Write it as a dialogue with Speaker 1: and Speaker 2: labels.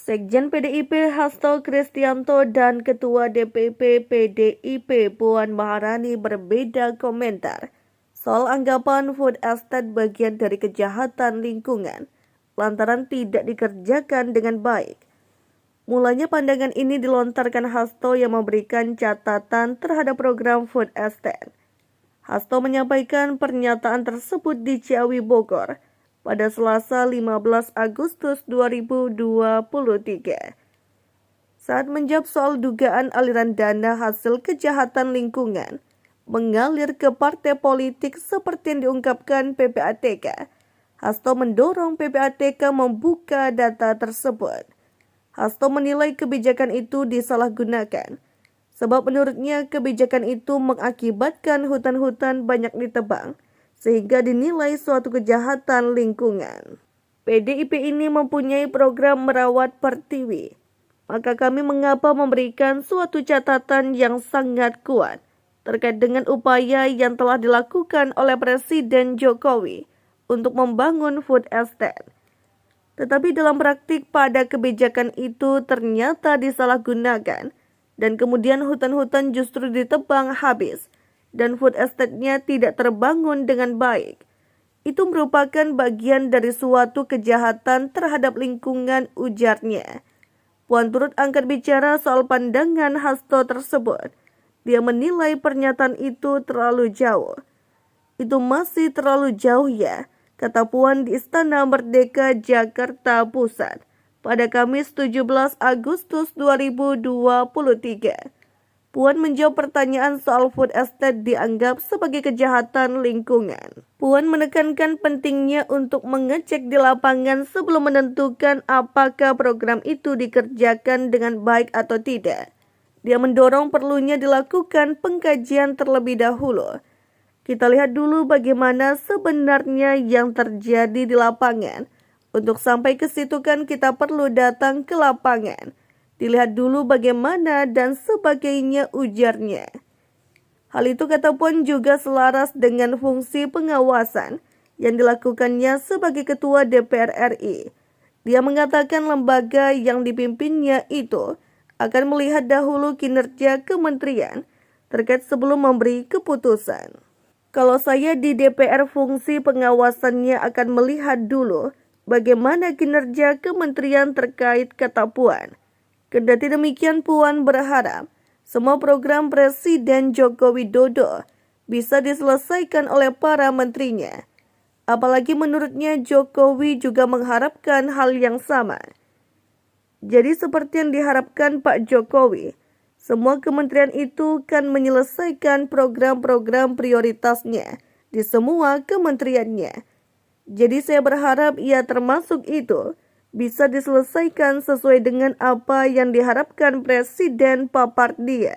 Speaker 1: Sekjen PDIP Hasto Kristianto dan Ketua DPP PDIP Puan Maharani berbeda komentar soal anggapan food estate bagian dari kejahatan lingkungan lantaran tidak dikerjakan dengan baik. Mulanya pandangan ini dilontarkan Hasto yang memberikan catatan terhadap program food estate. Hasto menyampaikan pernyataan tersebut di Ciawi, Bogor pada Selasa 15 Agustus 2023. Saat menjawab soal dugaan aliran dana hasil kejahatan lingkungan mengalir ke partai politik seperti yang diungkapkan PPATK, Hasto mendorong PPATK membuka data tersebut. Hasto menilai kebijakan itu disalahgunakan, sebab menurutnya kebijakan itu mengakibatkan hutan-hutan banyak ditebang, sehingga dinilai suatu kejahatan lingkungan. PDIP ini mempunyai program merawat pertiwi, maka kami mengapa memberikan suatu catatan yang sangat kuat terkait dengan upaya yang telah dilakukan oleh Presiden Jokowi untuk membangun food estate. Tetapi dalam praktik pada kebijakan itu ternyata disalahgunakan dan kemudian hutan-hutan justru ditebang habis dan food estate-nya tidak terbangun dengan baik. Itu merupakan bagian dari suatu kejahatan terhadap lingkungan, ujarnya. Puan turut angkat bicara soal pandangan Hasto tersebut. Dia menilai pernyataan itu terlalu jauh. Itu masih terlalu jauh ya, kata Puan di Istana Merdeka, Jakarta Pusat pada Kamis 17 Agustus 2023. Puan menjawab pertanyaan soal food estate dianggap sebagai kejahatan lingkungan. Puan menekankan pentingnya untuk mengecek di lapangan sebelum menentukan apakah program itu dikerjakan dengan baik atau tidak. Dia mendorong perlunya dilakukan pengkajian terlebih dahulu. Kita lihat dulu bagaimana sebenarnya yang terjadi di lapangan. Untuk sampai ke situ kan kita perlu datang ke lapangan. Dilihat dulu bagaimana dan sebagainya, ujarnya. Hal itu, kata Puan, juga selaras dengan fungsi pengawasan yang dilakukannya sebagai Ketua DPR RI. Dia mengatakan lembaga yang dipimpinnya itu akan melihat dahulu kinerja kementerian terkait sebelum memberi keputusan. Kalau saya di DPR, fungsi pengawasannya akan melihat dulu bagaimana kinerja kementerian terkait, kata Puan. Kendati demikian, Puan berharap semua program Presiden Joko Widodo bisa diselesaikan oleh para menterinya. Apalagi menurutnya Jokowi juga mengharapkan hal yang sama. Jadi seperti yang diharapkan Pak Jokowi, semua kementerian itu kan menyelesaikan program-program prioritasnya di semua kementeriannya. Jadi saya berharap ia termasuk itu bisa diselesaikan sesuai dengan apa yang diharapkan Presiden, papar dia.